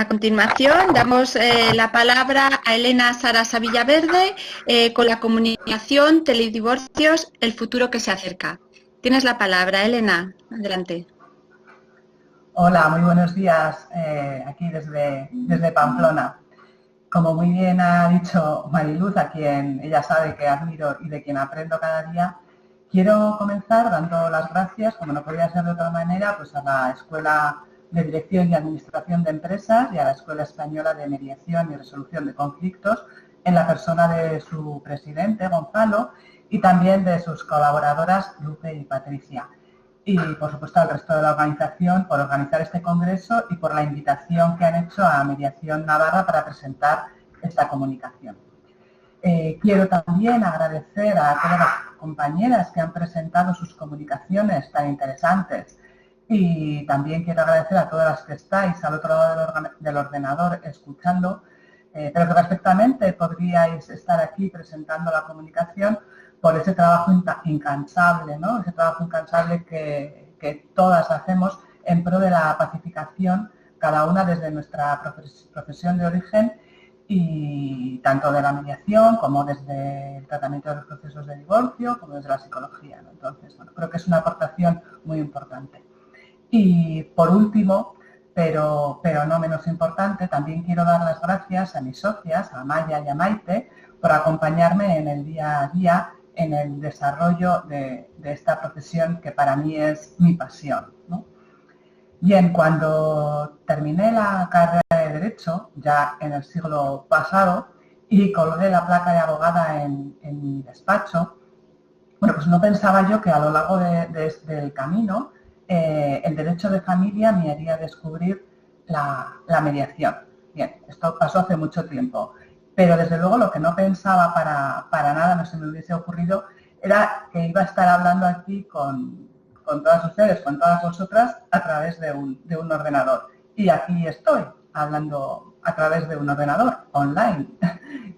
A continuación, damos la palabra a Elena Sarasa Villaverde con la comunicación Teledivorcios, el futuro que se acerca. Tienes la palabra, Elena. Adelante. Hola, muy buenos días aquí desde Pamplona. Como muy bien ha dicho Mariluz, a quien ella sabe que admiro y de quien aprendo cada día, quiero comenzar dando las gracias, como no podía ser de otra manera, pues a la Escuela de Dirección y Administración de Empresas y a la Escuela Española de Mediación y Resolución de Conflictos, en la persona de su presidente, Gonzalo, y también de sus colaboradoras, Lupe y Patricia. Y, por supuesto, al resto de la organización por organizar este congreso y por la invitación que han hecho a Mediación Navarra para presentar esta comunicación. Quiero también agradecer a todas las compañeras que han presentado sus comunicaciones tan interesantes y también quiero agradecer a todas las que estáis al otro lado del ordenador escuchando, pero que perfectamente podríais estar aquí presentando la comunicación por ese trabajo incansable, ¿no? Ese trabajo incansable que todas hacemos en pro de la pacificación, cada una desde nuestra profesión de origen y tanto de la mediación como desde el tratamiento de los procesos de divorcio, como desde la psicología, ¿no? Entonces, bueno, creo que es una aportación muy importante. Y por último, pero no menos importante, también quiero dar las gracias a mis socias, a Maya y a Maite, por acompañarme en el día a día en el desarrollo de esta profesión que para mí es mi pasión, ¿no? Bien, cuando terminé la carrera de Derecho, ya en el siglo pasado, y colgué la placa de abogada en mi despacho, bueno, pues no pensaba yo que a lo largo del camino el derecho de familia me haría descubrir la mediación. Bien, esto pasó hace mucho tiempo. Pero desde luego lo que no pensaba para nada, no se me hubiese ocurrido, era que iba a estar hablando aquí con todas ustedes, con todas vosotras, a través de un ordenador. Y aquí estoy, hablando a través de un ordenador, online,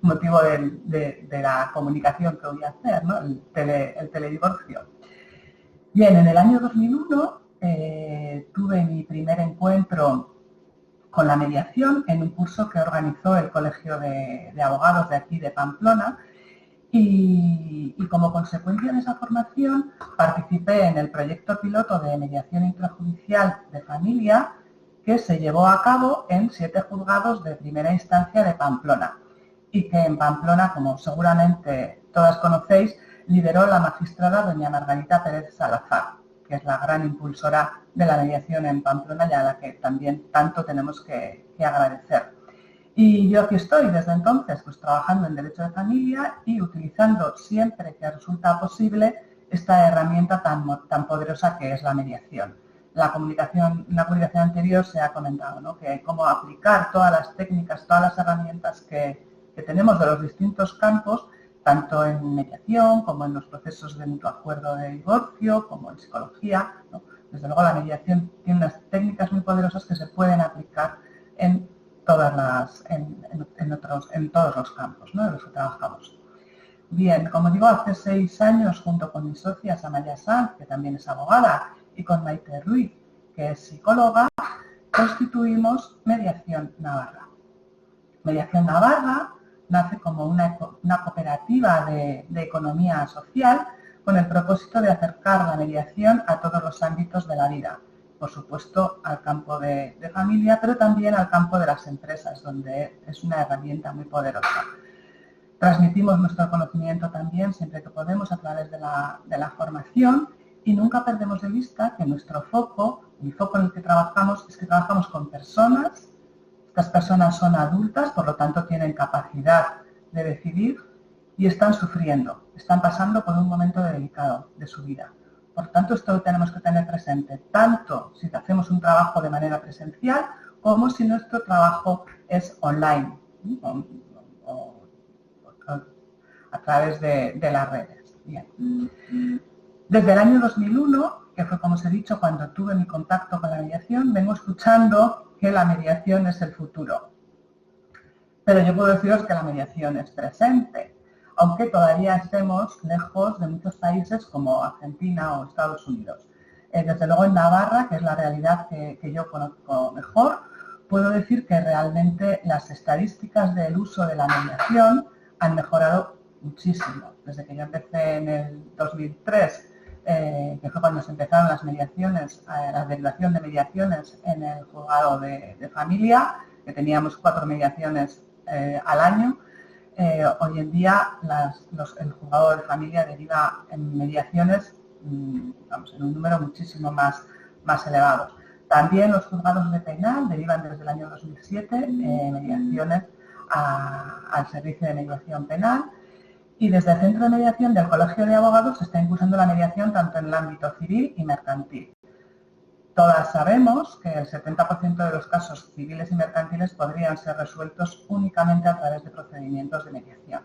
motivo de la comunicación que voy a hacer, ¿no? el teledivorcio. Bien, en el año 2001 tuve mi primer encuentro con la mediación en un curso que organizó el Colegio de Abogados de aquí de Pamplona y como consecuencia de esa formación participé en el proyecto piloto de mediación intrajudicial de familia que se llevó a cabo en 7 juzgados de primera instancia de Pamplona y que en Pamplona, como seguramente todas conocéis, lideró la magistrada doña Margarita Pérez Salazar, que es la gran impulsora de la mediación en Pamplona y a la que también tanto tenemos que agradecer. Y yo aquí estoy desde entonces, pues trabajando en Derecho de Familia y utilizando siempre que resulta posible esta herramienta tan poderosa que es la mediación. En la comunicación anterior se ha comentado, ¿no?, que cómo aplicar todas las técnicas, todas las herramientas que tenemos de los distintos campos, tanto en mediación como en los procesos de mutuo acuerdo de divorcio, como en psicología, ¿no? Desde luego la mediación tiene unas técnicas muy poderosas que se pueden aplicar en todos los campos, ¿no?, de los que trabajamos. Bien, como digo, hace 6 años, junto con mis socias Amaya Sanz, que también es abogada, y con Maite Ruiz, que es psicóloga, constituimos Mediación Navarra. Mediación Navarra nace como una cooperativa de economía social con el propósito de acercar la mediación a todos los ámbitos de la vida. Por supuesto, al campo de familia, pero también al campo de las empresas, donde es una herramienta muy poderosa. Transmitimos nuestro conocimiento también, siempre que podemos, a través de la formación y nunca perdemos de vista que nuestro foco, el foco en el que trabajamos, es que trabajamos con personas. Estas personas son adultas, por lo tanto tienen capacidad de decidir y están sufriendo, están pasando por un momento delicado de su vida. Por tanto, esto lo tenemos que tener presente, tanto si hacemos un trabajo de manera presencial como si nuestro trabajo es online o a través de las redes. Bien. Desde el año 2001, que fue, como os he dicho, cuando tuve mi contacto con la mediación, vengo escuchando que la mediación es el futuro. Pero yo puedo deciros que la mediación es presente, aunque todavía estemos lejos de muchos países como Argentina o Estados Unidos. Desde luego en Navarra, que es la realidad que yo conozco mejor, puedo decir que realmente las estadísticas del uso de la mediación han mejorado muchísimo. Desde que yo empecé en el 2003, que fue cuando se empezaron las mediaciones, la derivación de mediaciones en el juzgado de familia, que teníamos 4 mediaciones al año. Hoy en día el juzgado de familia deriva en mediaciones en un número muchísimo más elevado. También los juzgados de penal derivan desde el año 2007 mediaciones al servicio de mediación penal, y desde el Centro de Mediación del Colegio de Abogados se está impulsando la mediación tanto en el ámbito civil y mercantil. Todas sabemos que el 70% de los casos civiles y mercantiles podrían ser resueltos únicamente a través de procedimientos de mediación.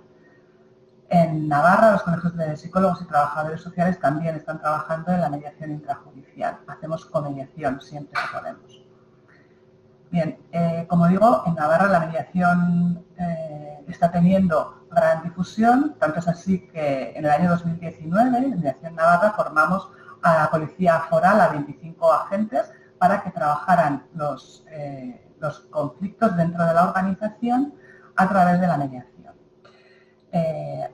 En Navarra, los colegios de psicólogos y trabajadores sociales también están trabajando en la mediación intrajudicial. Hacemos comediación siempre que podemos. Bien, como digo, en Navarra la mediación está teniendo gran difusión, tanto es así que en el año 2019, en Mediación Navarra, formamos a la Policía Foral, a 25 agentes, para que trabajaran los conflictos dentro de la organización a través de la mediación.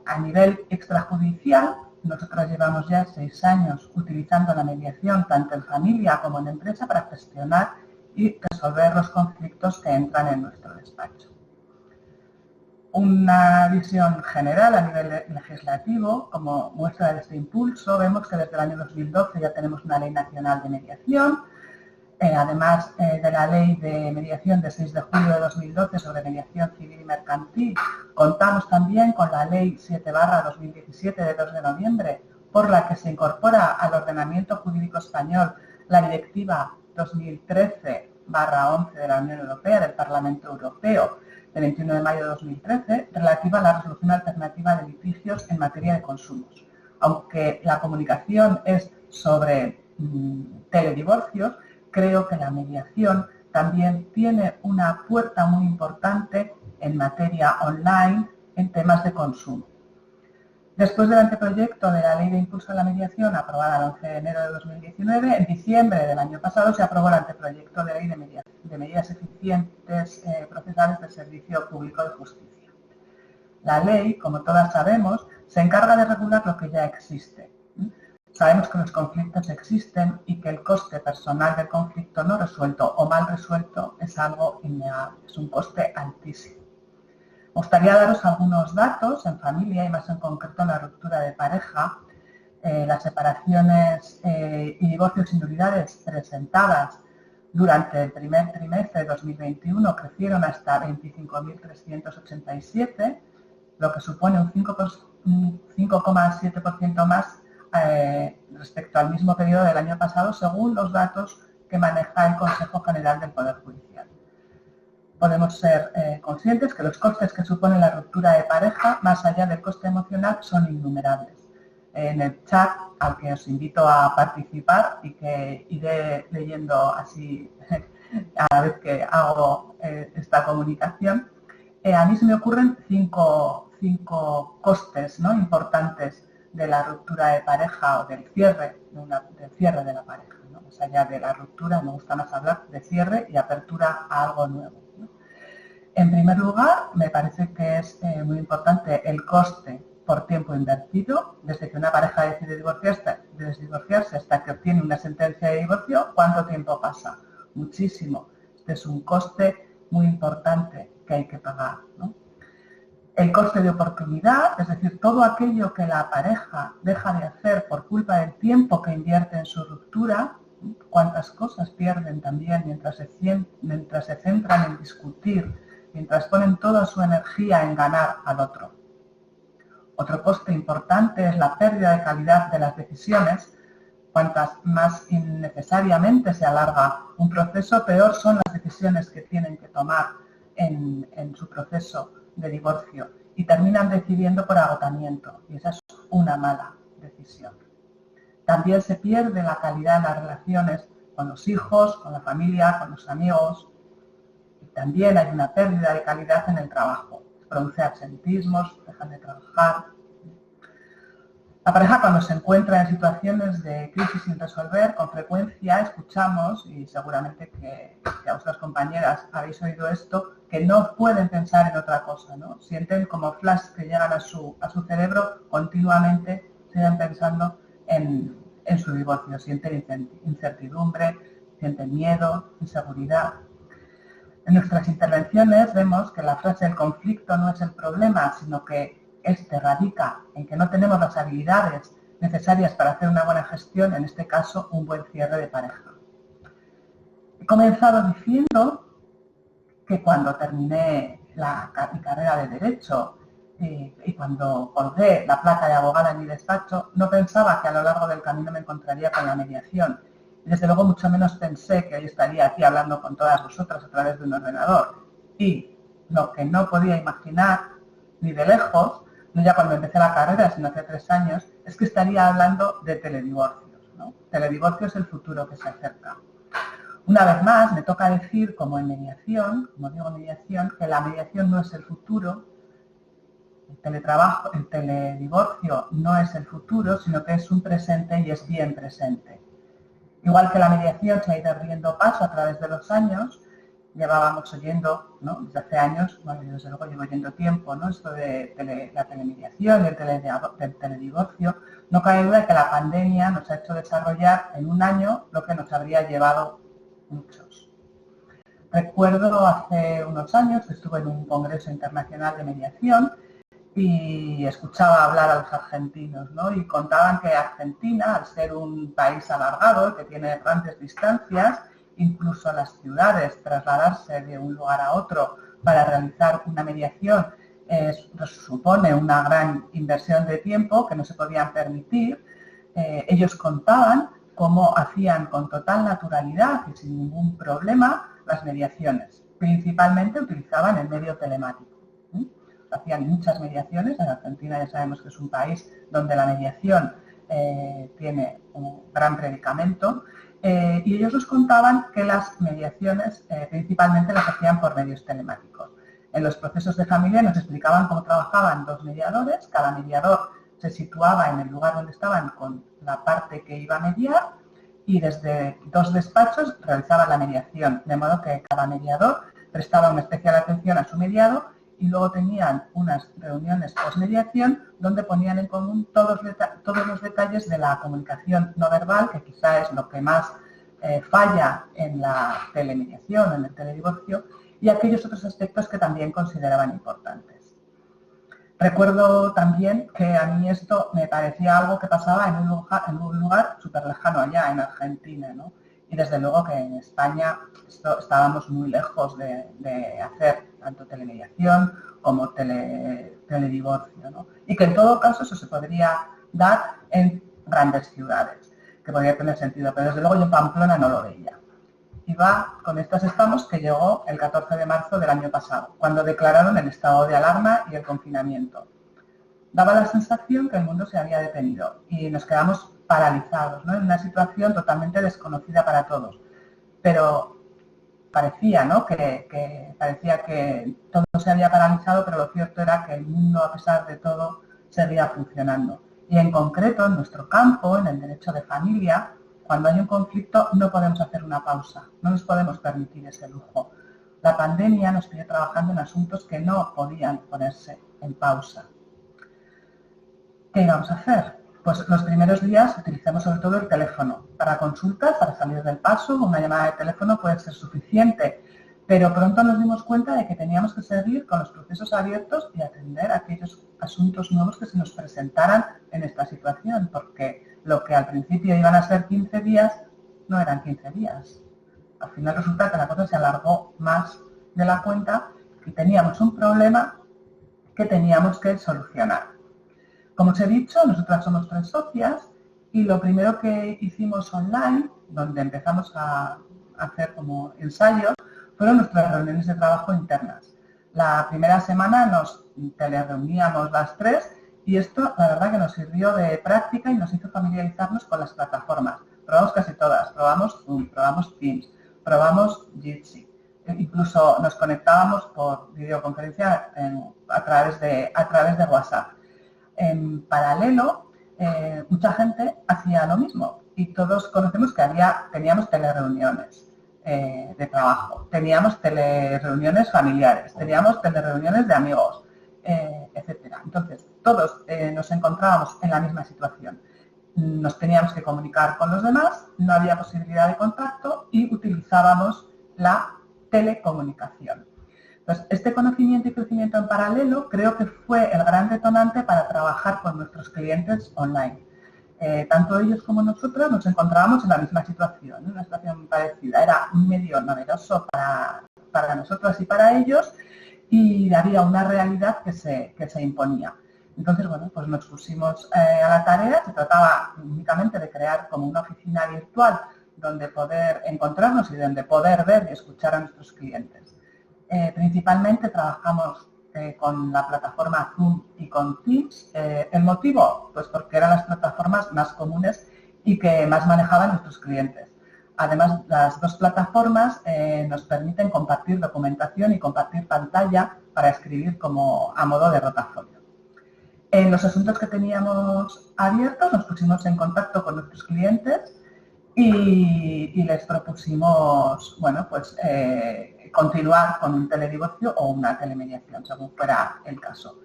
A nivel extrajudicial, nosotros llevamos ya 6 años utilizando la mediación tanto en familia como en empresa para gestionar y resolver los conflictos que entran en nuestro despacho. Una visión general a nivel legislativo, como muestra de este impulso, vemos que desde el año 2012 ya tenemos una ley nacional de mediación, además de la ley de mediación de 6 de julio de 2012 sobre mediación civil y mercantil, contamos también con la ley 7/2017 de 2 de noviembre, por la que se incorpora al ordenamiento jurídico español la Directiva 2013/11 de la Unión Europea del Parlamento Europeo de 21 de mayo de 2013, relativa a la resolución alternativa de litigios en materia de consumos. Aunque la comunicación es sobre teledivorcios, creo que la mediación también tiene una puerta muy importante en materia online en temas de consumo. Después del anteproyecto de la Ley de Impulso a la Mediación, aprobada el 11 de enero de 2019, en diciembre del año pasado se aprobó el anteproyecto de Ley de Medidas Eficientes Procesales del Servicio Público de Justicia. La ley, como todas sabemos, se encarga de regular lo que ya existe. Sabemos que los conflictos existen y que el coste personal del conflicto no resuelto o mal resuelto es algo innegable, es un coste altísimo. Me gustaría daros algunos datos en familia y más en concreto en la ruptura de pareja. Las separaciones y divorcios sin nulidades presentadas durante el primer trimestre de 2021 crecieron hasta 25.387, lo que supone un 5,7% más respecto al mismo periodo del año pasado, según los datos que maneja el Consejo General del Poder Judicial. Podemos ser conscientes que los costes que supone la ruptura de pareja, más allá del coste emocional, son innumerables. En el chat, al que os invito a participar y que iré leyendo así a la vez que hago esta comunicación, a mí se me ocurren cinco costes, ¿no?, importantes de la ruptura de pareja o del cierre de la pareja, ¿no? Más allá de la ruptura, me gusta más hablar de cierre y apertura a algo nuevo, ¿no? En primer lugar, me parece que es muy importante el coste por tiempo invertido, desde que una pareja decide divorciarse hasta que obtiene una sentencia de divorcio. ¿Cuánto tiempo pasa? Muchísimo. Este es un coste muy importante que hay que pagar, ¿no? El coste de oportunidad, es decir, todo aquello que la pareja deja de hacer por culpa del tiempo que invierte en su ruptura, cuántas cosas pierden también mientras se centran en discutir, mientras ponen toda su energía en ganar al otro. Otro coste importante es la pérdida de calidad de las decisiones. Cuantas más innecesariamente se alarga un proceso, peor son las decisiones que tienen que tomar en su proceso de divorcio y terminan decidiendo por agotamiento, y esa es una mala decisión. También se pierde la calidad de las relaciones con los hijos, con la familia, con los amigos, y también hay una pérdida de calidad en el trabajo. Se produce absentismos, dejan de trabajar. La pareja, cuando se encuentra en situaciones de crisis sin resolver, con frecuencia escuchamos, y seguramente que a vuestras compañeras habéis oído esto, que no pueden pensar en otra cosa, ¿no? Sienten como flash que llegan a su cerebro continuamente, siguen pensando en su divorcio, sienten incertidumbre, sienten miedo, inseguridad. En nuestras intervenciones vemos que la frase "el conflicto no es el problema", sino que este radica en que no tenemos las habilidades necesarias para hacer una buena gestión, en este caso, un buen cierre de pareja. He comenzado diciendo que cuando terminé mi carrera de Derecho y cuando colgué la placa de abogada en mi despacho, no pensaba que a lo largo del camino me encontraría con la mediación. Y desde luego mucho menos pensé que hoy estaría aquí hablando con todas vosotras a través de un ordenador. Y lo que no podía imaginar, ni de lejos, no ya cuando empecé la carrera, sino hace 3 años, es que estaría hablando de teledivorcios, ¿no? Teledivorcio es el futuro que se acerca. Una vez más, me toca decir, como en mediación, como digo mediación, que la mediación no es el futuro, el teledivorcio no es el futuro, sino que es un presente y es bien presente. Igual que la mediación se ha ido abriendo paso a través de los años, llevábamos oyendo, ¿no? Desde hace años, bueno, yo desde luego llevo oyendo tiempo, ¿no? Esto de la telemediación y el teledivorcio. No cabe duda de que la pandemia nos ha hecho desarrollar en un año lo que nos habría llevado muchos. Recuerdo hace unos años que estuve en un congreso internacional de mediación y escuchaba hablar a los argentinos, ¿no? Y contaban que Argentina, al ser un país alargado, que tiene grandes distancias, incluso las ciudades, trasladarse de un lugar a otro para realizar una mediación supone una gran inversión de tiempo que no se podían permitir. Ellos contaban cómo hacían con total naturalidad y sin ningún problema las mediaciones. Principalmente utilizaban el medio telemático. Hacían muchas mediaciones. En Argentina ya sabemos que es un país donde la mediación tiene un gran predicamento. Y ellos nos contaban que las mediaciones principalmente las hacían por medios telemáticos. En los procesos de familia nos explicaban cómo trabajaban 2 mediadores, cada mediador se situaba en el lugar donde estaban con la parte que iba a mediar y desde 2 despachos realizaban la mediación, de modo que cada mediador prestaba una especial atención a su mediado y luego tenían unas reuniones post-mediación donde ponían en común todos los detalles de la comunicación no verbal, que quizá es lo que más falla en la telemediación, en el teledivorcio, y aquellos otros aspectos que también consideraban importantes. Recuerdo también que a mí esto me parecía algo que pasaba en un lugar súper lejano allá, en Argentina, ¿no? Y desde luego que en España estábamos muy lejos de hacer tanto telemediación como teledivorcio, ¿no? Y que en todo caso eso se podría dar en grandes ciudades, que podría tener sentido, pero desde luego yo en Pamplona no lo veía. Y con estas estamos que llegó el 14 de marzo del año pasado, cuando declararon el estado de alarma y el confinamiento. Daba la sensación que el mundo se había detenido y nos quedamos paralizados, ¿no? En una situación totalmente desconocida para todos. Pero parecía, ¿no? Parecía que todo se había paralizado, pero lo cierto era que el mundo, a pesar de todo, seguía funcionando. Y en concreto, en nuestro campo, en el derecho de familia, cuando hay un conflicto no podemos hacer una pausa, no nos podemos permitir ese lujo. La pandemia nos pilló trabajando en asuntos que no podían ponerse en pausa. ¿Qué íbamos a hacer? Pues los primeros días utilicemos sobre todo el teléfono. Para consultas, para salir del paso, una llamada de teléfono puede ser suficiente, pero pronto nos dimos cuenta de que teníamos que seguir con los procesos abiertos y atender a aquellos asuntos nuevos que se nos presentaran en esta situación, porque lo que al principio iban a ser 15 días, no eran 15 días. Al final resulta que la cosa se alargó más de la cuenta y teníamos un problema que teníamos que solucionar. Como os he dicho, nosotras somos 3 socias y lo primero que hicimos online, donde empezamos a hacer como ensayos, fueron nuestras reuniones de trabajo internas. La primera semana nos telereuníamos las 3 y esto la verdad que nos sirvió de práctica y nos hizo familiarizarnos con las plataformas. Probamos casi todas, probamos Zoom, probamos Teams, probamos Jitsi. Incluso nos conectábamos por videoconferencia a través de WhatsApp. En paralelo, mucha gente hacía lo mismo y todos conocemos que teníamos telereuniones de trabajo, teníamos telereuniones familiares, teníamos telereuniones de amigos, etcétera. Entonces, todos nos encontrábamos en la misma situación. Nos teníamos que comunicar con los demás, no había posibilidad de contacto y utilizábamos la telecomunicación. Entonces, este conocimiento y crecimiento en paralelo creo que fue el gran detonante para trabajar con nuestros clientes online. Tanto ellos como nosotros nos encontrábamos en la misma situación, una situación parecida. Era un medio novedoso para nosotros y para ellos y había una realidad que se imponía. Entonces, bueno, pues nos pusimos a la tarea. Se trataba únicamente de crear como una oficina virtual donde poder encontrarnos y donde poder ver y escuchar a nuestros clientes. Principalmente trabajamos con la plataforma Zoom y con Teams. ¿El motivo? Pues porque eran las plataformas más comunes y que más manejaban nuestros clientes. Además, las dos plataformas nos permiten compartir documentación y compartir pantalla para escribir como a modo de rotafolio. En los asuntos que teníamos abiertos nos pusimos en contacto con nuestros clientes y les propusimos, bueno, pues continuar con un teledivorcio o una telemediación, según fuera el caso.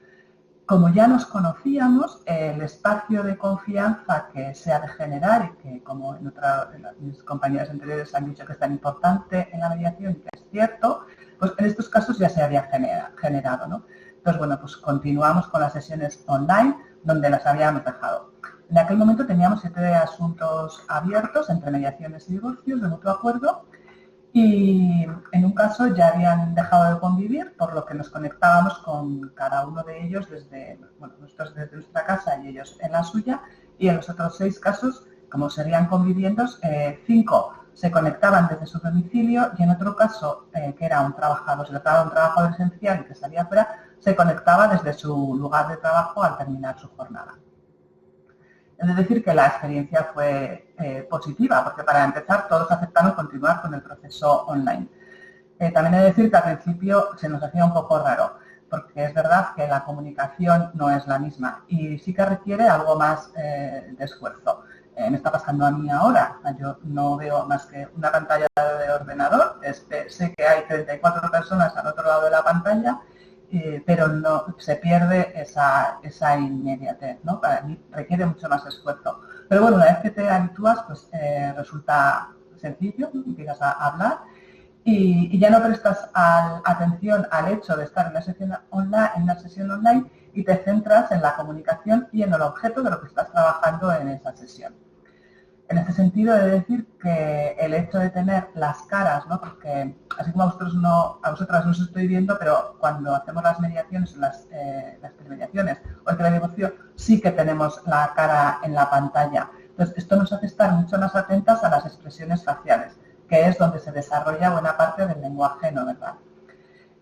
Como ya nos conocíamos, el espacio de confianza que se ha de generar y que, como en mis compañeras anteriores han dicho que es tan importante en la mediación y que es cierto, pues en estos casos ya se había generado, ¿no? Entonces, bueno, pues continuamos con las sesiones online donde las habíamos dejado. En aquel momento teníamos 7 asuntos abiertos entre mediaciones y divorcios de mutuo acuerdo y en un caso ya habían dejado de convivir, por lo que nos conectábamos con cada uno de ellos desde, bueno, nosotros desde nuestra casa y ellos en la suya, y en los otros 6 casos, como seguían conviviendo, 5 se conectaban desde su domicilio y en otro caso, que era un trabajador, se trataba de un trabajador esencial y que salía fuera, se conectaba desde su lugar de trabajo al terminar su jornada. Es decir, que la experiencia fue positiva, porque para empezar todos aceptaron continuar con el proceso online. También he de decir que al principio se nos hacía un poco raro, porque es verdad que la comunicación no es la misma y sí que requiere algo más de esfuerzo. Me está pasando a mí ahora, yo no veo más que una pantalla de ordenador, sé que hay 34 personas al otro lado de la pantalla, pero no se pierde esa inmediatez, ¿no? Para mí requiere mucho más esfuerzo. Pero bueno, una vez que te habitúas, pues resulta sencillo, empiezas a hablar y ya no prestas atención al hecho de estar en una sesión online y te centras en la comunicación y en el objeto de lo que estás trabajando en esa sesión. En este sentido, he de decir que el hecho de tener las caras, ¿no? Porque así como a vosotras no os estoy viendo, pero cuando hacemos las mediaciones, las telemediaciones o el teledivorcio, sí que tenemos la cara en la pantalla. Entonces, esto nos hace estar mucho más atentas a las expresiones faciales, que es donde se desarrolla buena parte del lenguaje no verbal.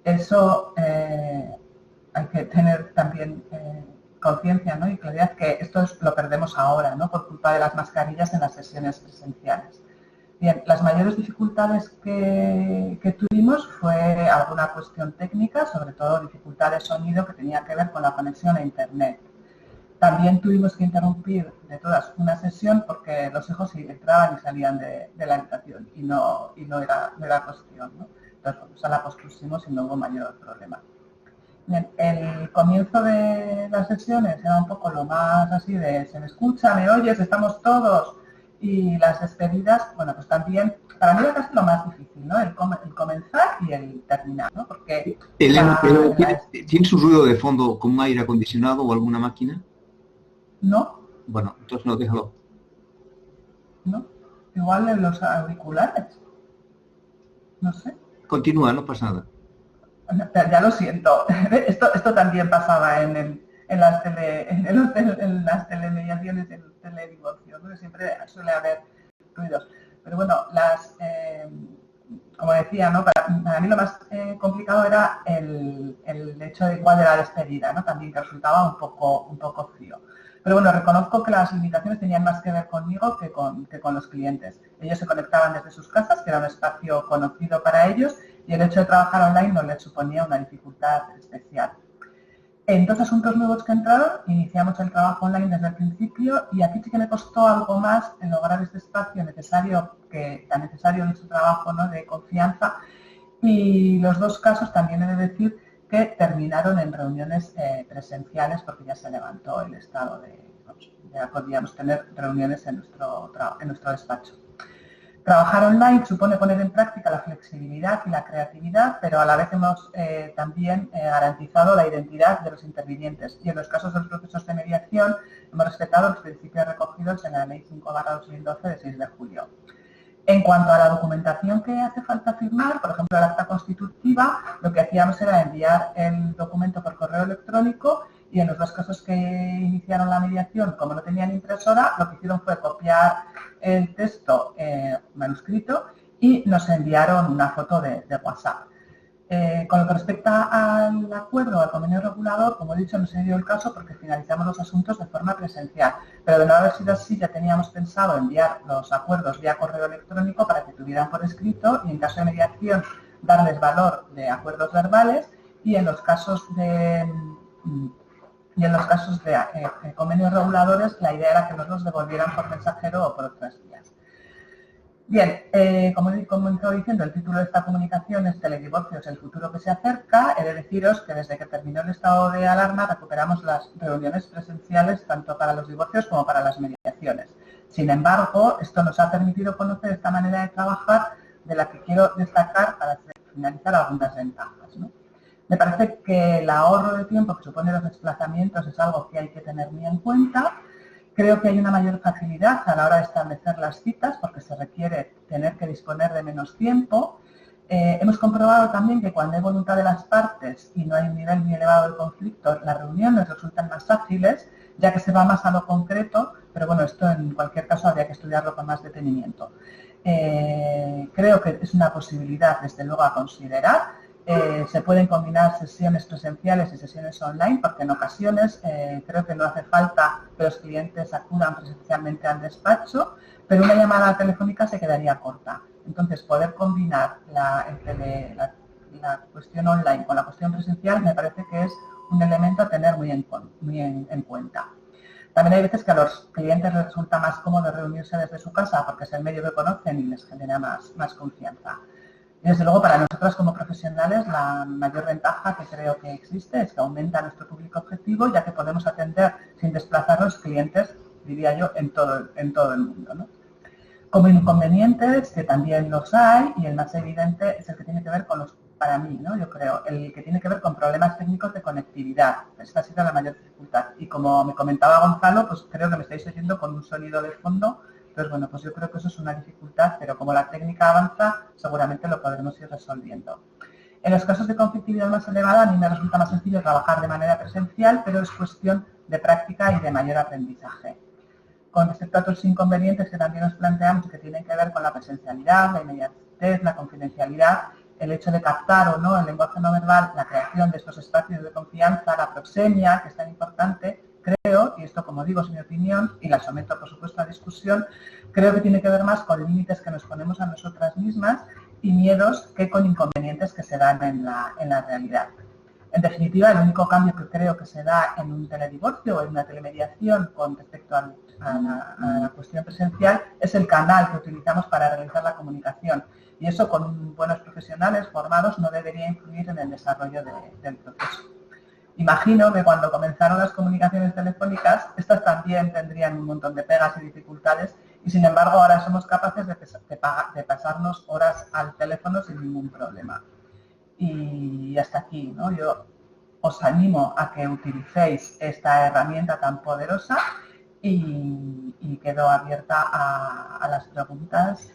Eso hay que tener también conciencia, ¿no? Y claridad que esto lo perdemos ahora, ¿no? Por culpa de las mascarillas en las sesiones presenciales. Bien, las mayores dificultades que tuvimos fue alguna cuestión técnica, sobre todo dificultad de sonido que tenía que ver con la conexión a Internet. También tuvimos que interrumpir de todas una sesión porque los hijos entraban y salían de la habitación y no era cuestión, ¿no? Entonces, pues, a la pospusimos y no hubo mayor problema. Bien, el comienzo de las sesiones era un poco lo más así de se me escucha, me oyes, estamos todos, y las despedidas, bueno, pues también, para mí era casi lo más difícil, ¿no? El comenzar y el terminar, ¿no? Porque Elena, ¿tienes un ruido de fondo como un aire acondicionado o alguna máquina? ¿No? Bueno, entonces no, déjalo. ¿No? Igual en los auriculares. No sé. Continúa, no pasa nada. Ya lo siento. Esto también pasaba en las telemediaciones, en el teledivorcio, ¿no? Siempre suele haber ruidos. Pero bueno, como decía, ¿no? Para mí lo más complicado era el hecho de igual de la despedida, ¿no? También que resultaba un poco frío. Pero bueno, reconozco que las limitaciones tenían más que ver conmigo que con los clientes. Ellos se conectaban desde sus casas, que era un espacio conocido para ellos, y el hecho de trabajar online no les suponía una dificultad especial. En 2 asuntos nuevos que entraron, iniciamos el trabajo online desde el principio y aquí sí que me costó algo más en lograr este espacio necesario, tan necesario en nuestro trabajo, ¿no?, de confianza. Y los 2 casos también he de decir que terminaron en reuniones presenciales porque ya se levantó el estado de, ya podíamos tener reuniones en nuestro despacho. Trabajar online supone poner en práctica la flexibilidad y la creatividad, pero a la vez hemos también garantizado la identidad de los intervinientes y en los casos de los procesos de mediación hemos respetado los principios recogidos en la Ley 5/2012 de 6 de julio. En cuanto a la documentación que hace falta firmar, por ejemplo, el acta constitutiva, lo que hacíamos era enviar el documento por correo electrónico y en los 2 casos que iniciaron la mediación, como no tenían impresora, lo que hicieron fue copiar el texto manuscrito y nos enviaron una foto de WhatsApp. Con lo que respecta al acuerdo, al convenio regulador, como he dicho, no se dio el caso porque finalizamos los asuntos de forma presencial, pero de no haber sido así ya teníamos pensado enviar los acuerdos vía correo electrónico para que tuvieran por escrito y en caso de mediación darles valor de acuerdos verbales y en los casos de convenios reguladores la idea era que nos los devolvieran por mensajero o por otras vías. Bien, como he estado diciendo, el título de esta comunicación es Teledivorcios, el futuro que se acerca. He de deciros que desde que terminó el estado de alarma recuperamos las reuniones presenciales tanto para los divorcios como para las mediaciones. Sin embargo, esto nos ha permitido conocer esta manera de trabajar de la que quiero destacar para finalizar algunas ventajas, ¿no? Me parece que el ahorro de tiempo que supone los desplazamientos es algo que hay que tener muy en cuenta. Creo que hay una mayor facilidad a la hora de establecer las citas porque se requiere tener que disponer de menos tiempo. Hemos comprobado también que cuando hay voluntad de las partes y no hay un nivel muy elevado de conflicto, las reuniones resultan más ágiles, ya que se va más a lo concreto, pero bueno, esto en cualquier caso habría que estudiarlo con más detenimiento. Creo que es una posibilidad, desde luego, a considerar. Se pueden combinar sesiones presenciales y sesiones online porque en ocasiones creo que no hace falta que los clientes acudan presencialmente al despacho, pero una llamada telefónica se quedaría corta. Entonces, poder combinar la cuestión online con la cuestión presencial me parece que es un elemento a tener muy en cuenta. También hay veces que a los clientes les resulta más cómodo reunirse desde su casa porque es el medio que conocen y les genera más confianza. Y desde luego para nosotros como profesionales la mayor ventaja que creo que existe es que aumenta nuestro público objetivo ya que podemos atender sin desplazar los clientes, diría yo, en todo el mundo, ¿no? Como inconvenientes, que también los hay, y el más evidente es el que tiene que ver con los, para mí, ¿no?, yo creo, el que tiene que ver con problemas técnicos de conectividad. Esta ha sido la mayor dificultad. Y como me comentaba Gonzalo, pues creo que me estáis oyendo con un sonido de fondo. Entonces, bueno, pues yo creo que eso es una dificultad, pero como la técnica avanza, seguramente lo podremos ir resolviendo. En los casos de conflictividad más elevada, a mí me resulta más sencillo trabajar de manera presencial, pero es cuestión de práctica y de mayor aprendizaje. Con respecto a otros inconvenientes que también nos planteamos y que tienen que ver con la presencialidad, la inmediatez, la confidencialidad, el hecho de captar o no el lenguaje no verbal, la creación de estos espacios de confianza, la proxemia, que es tan importante, creo, y esto como digo es mi opinión, y la someto por supuesto a discusión, creo que tiene que ver más con límites que nos ponemos a nosotras mismas y miedos que con inconvenientes que se dan en la realidad. En definitiva, el único cambio que creo que se da en un teledivorcio o en una telemediación con respecto a la cuestión presencial es el canal que utilizamos para realizar la comunicación. Y eso con buenos profesionales formados no debería influir en el desarrollo del proceso. Imagino que cuando comenzaron las comunicaciones telefónicas, estas también tendrían un montón de pegas y dificultades y sin embargo ahora somos capaces de pasarnos horas al teléfono sin ningún problema. Y hasta aquí, ¿no? Yo os animo a que utilicéis esta herramienta tan poderosa y quedo abierta a las preguntas.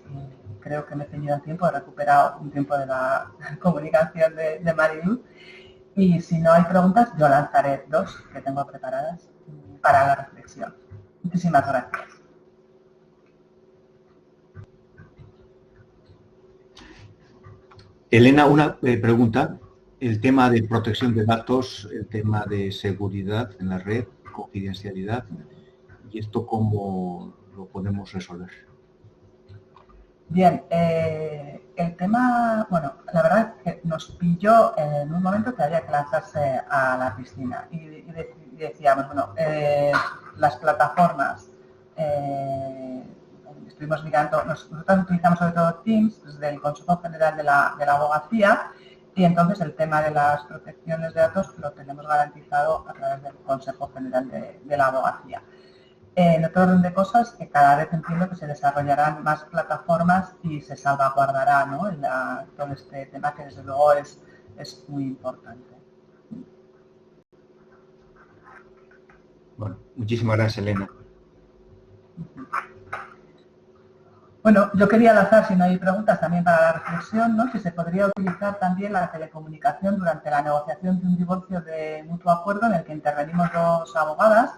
Creo que me he ceñido el tiempo, he recuperado un tiempo de la comunicación de Mariluz. Y si no hay preguntas, yo lanzaré 2 que tengo preparadas para la reflexión. Muchísimas gracias. Elena, una pregunta. El tema de protección de datos, el tema de seguridad en la red, confidencialidad, ¿y esto cómo lo podemos resolver? Bien, el tema, bueno, la verdad es que nos pilló en un momento que había que lanzarse a la piscina y decíamos, bueno, las plataformas, estuvimos mirando, nosotros utilizamos sobre todo Teams desde el Consejo General de la Abogacía y entonces el tema de las protecciones de datos lo tenemos garantizado a través del Consejo General de la Abogacía. En otro orden de cosas, que cada vez entiendo que se desarrollarán más plataformas y se salvaguardará, ¿no? Todo este tema que desde luego es muy importante. Bueno, muchísimas gracias, Elena. Bueno, yo quería lanzar, si no hay preguntas, también para la reflexión, ¿no? Si se podría utilizar también la telecomunicación durante la negociación de un divorcio de mutuo acuerdo en el que intervenimos dos abogadas,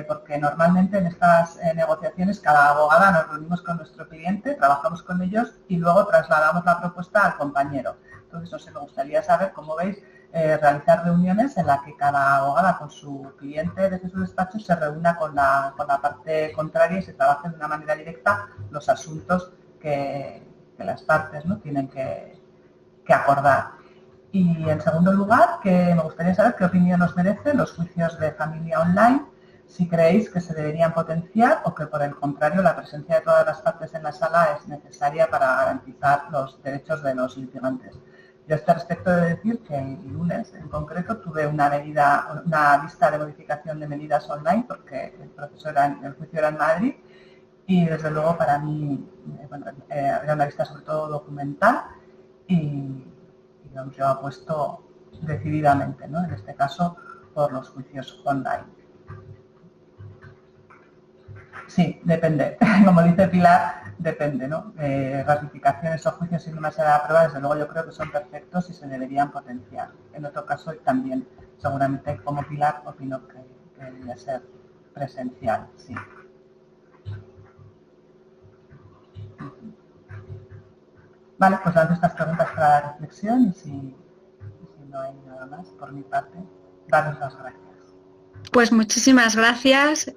porque normalmente en estas negociaciones cada abogada nos reunimos con nuestro cliente, trabajamos con ellos y luego trasladamos la propuesta al compañero. Entonces, no sé, me gustaría saber cómo veis realizar reuniones en las que cada abogada con su cliente desde su despacho se reúna con la parte contraria y se trabajen de una manera directa los asuntos que las partes, ¿no? tienen que acordar. Y en segundo lugar, que me gustaría saber qué opinión os merecen los juicios de familia online, si creéis que se deberían potenciar o que por el contrario la presencia de todas las partes en la sala es necesaria para garantizar los derechos de los litigantes. Yo a este respecto he de decir que el lunes en concreto tuve una lista de modificación de medidas online porque el juicio era en Madrid y desde luego para mí era una lista sobre todo documental y digamos, yo apuesto decididamente, ¿no? En este caso por los juicios online. Sí, depende. Como dice Pilar, depende, ¿no? Ratificaciones o juicios sin demasiada prueba, desde luego yo creo que son perfectos y se deberían potenciar. En otro caso también, seguramente como Pilar, opino que debería ser presencial, sí. Vale, pues lanzo estas preguntas para la reflexión y si no hay nada más por mi parte, daros las gracias. Pues muchísimas gracias.